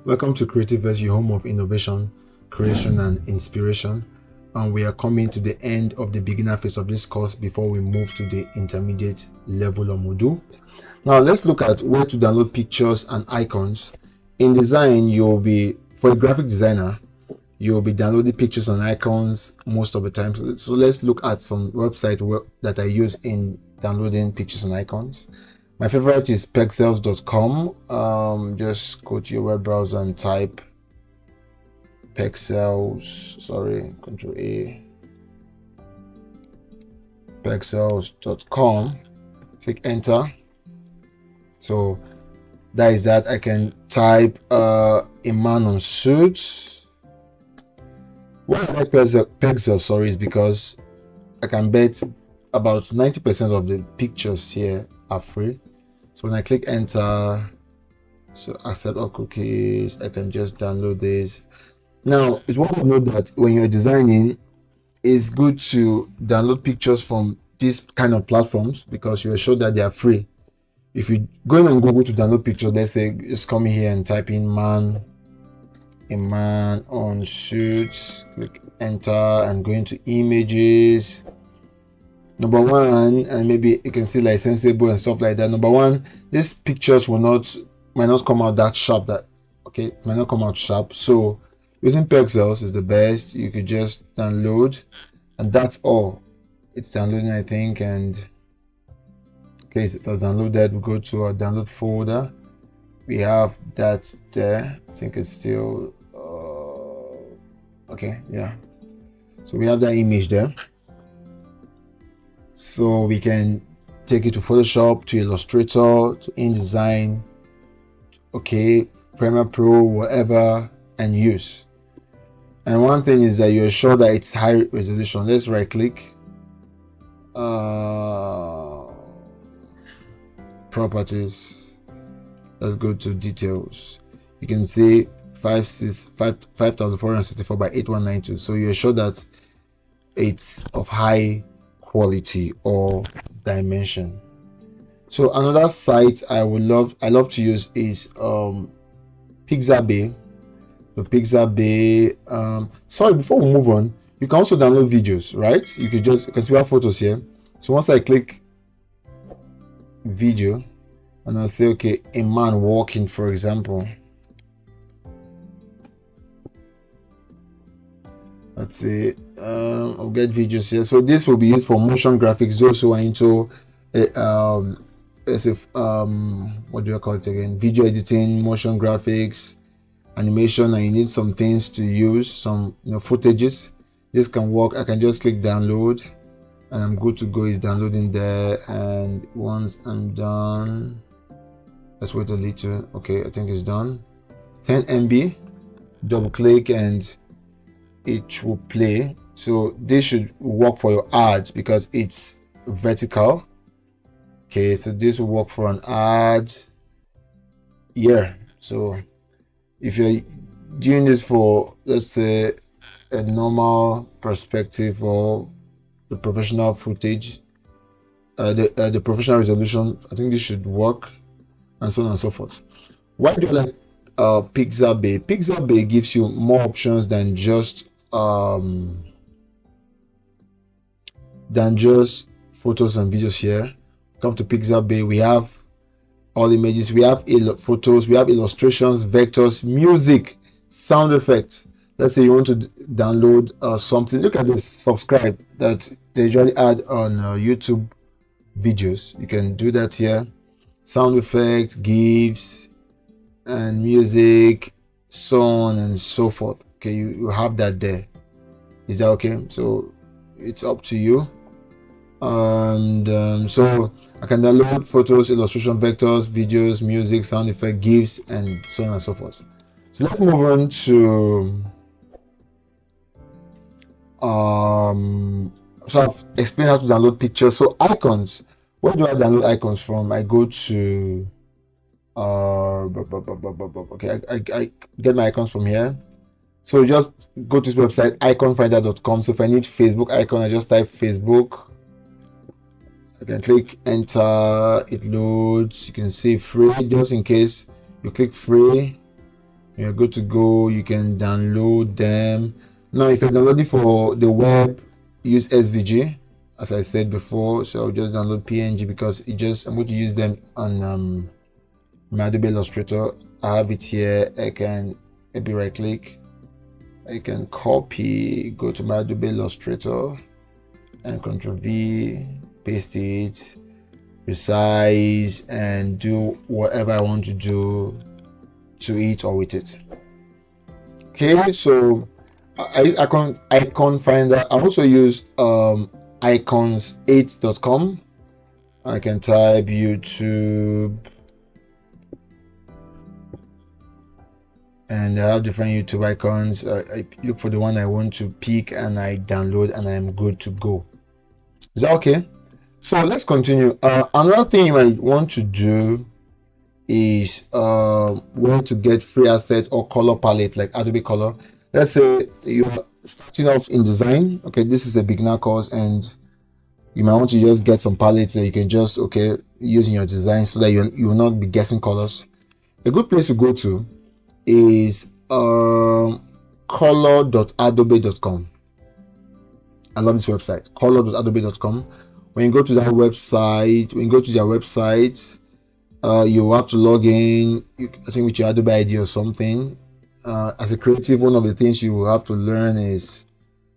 Welcome to Cre8tiverse, your home of innovation, creation, and inspiration. And we are coming to the end of the beginner phase of this course before we move to the intermediate level or module. Now, let's look at where to download pictures and icons. In design, for a graphic designer, you'll be downloading pictures and icons most of the time. So let's look at some websites that I use in downloading pictures and icons. My favorite is pexels.com. Just go to your web browser and type Control A, pexels.com. Click enter. So that is that. I can type a man on suits. Why I like Pexels, is because I can bet about 90% of the pictures here are free. So when I click enter, so accept all cookies, I can just download this. Now, it's one to note that when you're designing, it's good to download pictures from these kind of platforms because you're sure that they are free. If you go on Google to download pictures, let's say just come here and type in a man on suits, click enter and go into images. Number one, and maybe you can see like sensible and stuff like that. Number one, these pictures might not come out that sharp. Might not come out sharp. So using Pexels is the best. You could just download, and that's all. It's downloading, I think, and okay, so it has downloaded. We go to our download folder. We have that there. I think it's still okay. Yeah. So we have that image there. So we can take it to Photoshop, to Illustrator, to InDesign, Premiere Pro, whatever, and use. And one thing is that you're sure that it's high resolution. Let's right click, properties. Let's go to details. You can see 5464 by 8192. So you're sure that it's of high quality or dimension. So another site I love to use is Pixabay. So Pixabay. Sorry, before we move on, you can also download videos, right? You can see our photos here. So once I click video and I'll say okay, a man walking, for example. Let's see, I'll get videos here. So this will be used for motion graphics. Those who are into what do you call it again? Video editing, motion graphics, animation, and you need some things to use, some footages. This can work. I can just click download, and I'm good to go. It's downloading there, and once I'm done, let's wait a little. Okay, I think it's done. 10 MB. Double click and it will play. So this should work for your ad because it's vertical. Okay, so this will work for an ad. Yeah, so if you're doing this for, let's say, a normal perspective or the professional footage, the professional resolution, I think this should work, and so on and so forth. Why do I like Pixabay? Pixabay gives you more options than just photos and videos. Here, come to Pixabay, we have all images, we have photos, we have illustrations, vectors, music, sound effects. Let's say you want to download something. Look at this subscribe that they usually add on YouTube videos. You can do that here. Sound effects, GIFs, and music, so on and so forth. Okay, you have that there. Is that okay? So it's up to you. And so I can download photos, illustration, vectors, videos, music, sound effect, GIFs, and so on and so forth. So let's move on to so I've explained how to download pictures. So icons, where do I download icons from? I go to okay, I get my icons from here. So just go to this website, iconfinder.com. So if I need Facebook icon, I just type Facebook. I can click enter, it loads. You can see free, just in case you click free, you're good to go. You can download them. Now if you're downloading for the web, use SVG as I said before. So I'll just download PNG because I'm going to use them on my Adobe Illustrator. I have it here. I can maybe right click, I can copy, go to my Adobe Illustrator and Ctrl V, paste it, resize, and do whatever I want to do to it or with it. Okay, so icon finder. I also use icons8.com. I can type YouTube, and I have different YouTube icons. I look for the one I want to pick and I download, and I'm good to go. Is that okay? So let's continue. Another thing you might want to do is where to get free assets or color palette like Adobe Color. Let's say you're starting off in design. Okay, this is a beginner course, and you might want to just get some palettes that you can just use in your design so that you will not be guessing colors. A good place to go to is color.adobe.com. I love this website, color.adobe.com. When you go to that website, you have to log in, I think with your Adobe ID or something. As a creative, one of the things you will have to learn is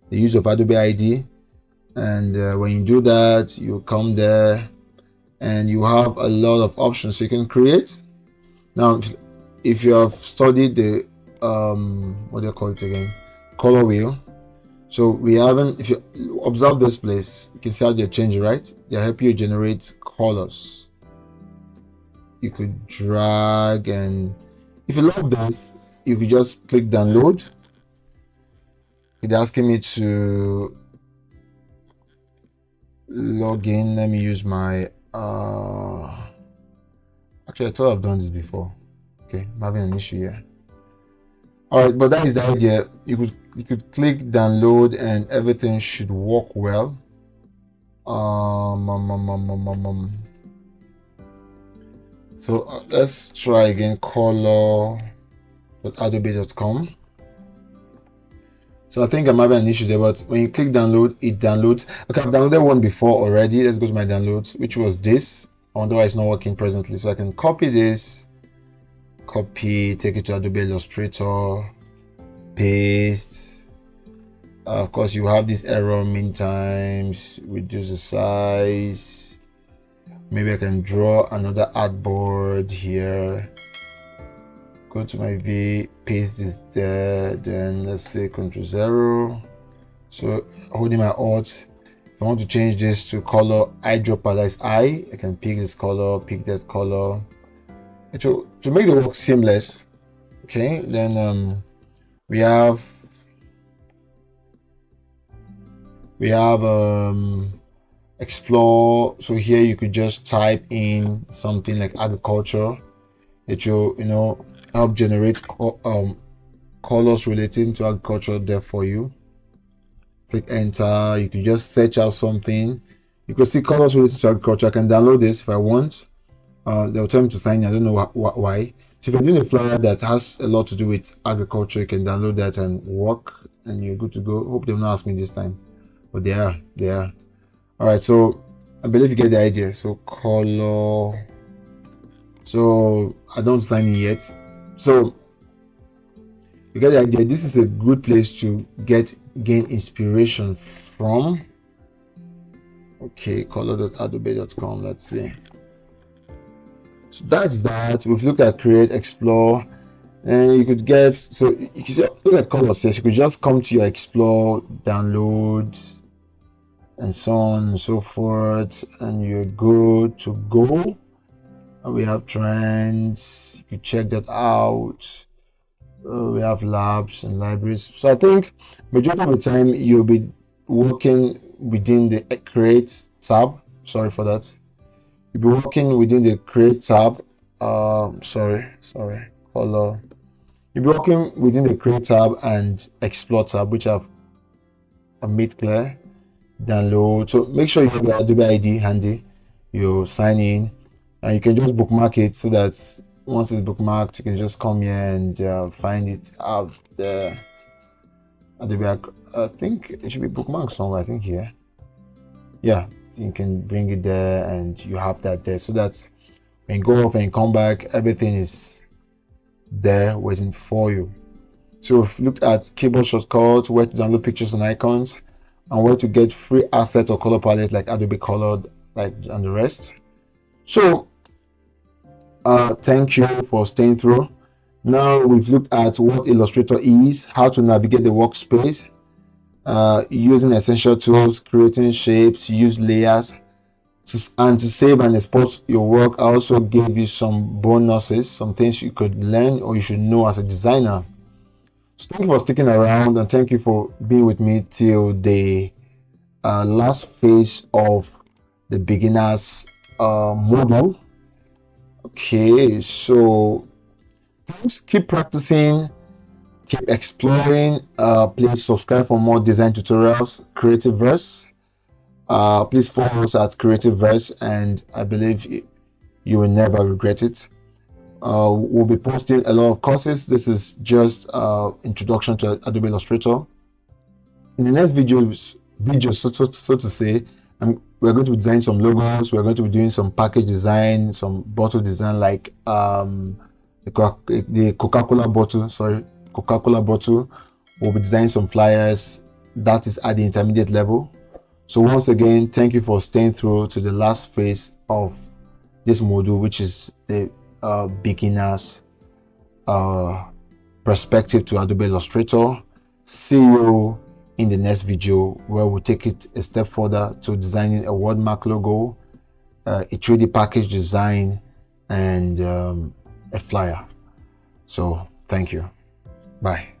the use of Adobe ID. And when you do that, you come there and you have a lot of options you can create. Now, if you have studied the what do you call it again, color wheel, so we haven't, if you observe this place, you can see how they're changing, right? They help you generate colors. You could drag, and if you love this, you could just click download. It's asking me to log in. Let me use my actually I thought I've done this before. Okay, I'm having an issue here. All right, but that is the idea. You could click download and everything should work well. So let's try again, color.adobe.com. So I think I'm having an issue there, but when you click download, it downloads. Okay, I've downloaded one before already. Let's go to my downloads, which was this. I wonder why it's not working presently. So I can copy this, take it to Adobe Illustrator, paste. Of course, you have this error many times. Reduce the size. Maybe I can draw another artboard here. Go to my V, paste this there, then let's say Ctrl+0. So holding my Alt, if I want to change this to color eyedropper, that's I can pick this color, pick that color. To make the work seamless, okay, then we have explore. So here you could just type in something like agriculture. It will help generate colors relating to agriculture there for you. Click enter. You can just search out something. You can see colors related to agriculture. I can download this if I want. They'll tell me to sign in. I don't know why. So if you're doing a flyer that has a lot to do with agriculture, you can download that and work, and you're good to go. Hope they'll not ask me this time, but they are. All right, so I believe you get the idea. So color. So I don't sign in yet. So you get the idea. This is a good place to gain inspiration from. Okay, color.adobe.com. Let's see. So that's that. We've looked at create, explore, and you could get, so you can look at color sets. You could just come to your explore, download, and so on and so forth, and you're good to go. And we have trends. You can check that out. We have labs and libraries. So I think majority of the time you'll be working within the create tab. Sorry for that. You'll be working within the create tab. Sorry, color. You'll be working within the create tab and explore tab, which I've made clear. Download. So make sure you have your Adobe ID handy. You sign in, and you can just bookmark it so that once it's bookmarked, you can just come here and find it out there. I think it should be bookmarked somewhere. I think here. Yeah, you can bring it there, and you have that there, so that when you go off and come back, everything is there waiting for you. So we've looked at keyboard shortcuts, where to download pictures and icons, and where to get free asset or color palettes like Adobe Color, and the rest. So thank you for staying through. Now we've looked at what Illustrator is, how to navigate the workspace, using essential tools, creating shapes, use layers, and to save and export your work. I also gave you some bonuses, some things you could learn or you should know as a designer. So thank you for sticking around, and thank you for being with me till the last phase of the beginners module. Okay, so please keep practicing, keep exploring. Please subscribe for more design tutorials. Cre8tiverse. Please follow us at Cre8tiverse, and I believe you will never regret it. We'll be posting a lot of courses. This is just introduction to Adobe Illustrator. In the next video, so to say, we're going to be designing some logos. We're going to be doing some package design, some bottle design, like the Coca-Cola bottle. Coca-Cola bottle. We'll be designing some flyers. That is at the intermediate level. So once again, thank you for staying through to the last phase of this module, which is the beginners perspective to Adobe Illustrator. See you in the next video, where we'll take it a step further to designing a wordmark logo, a 3D package design, and a flyer. So thank you. Bye.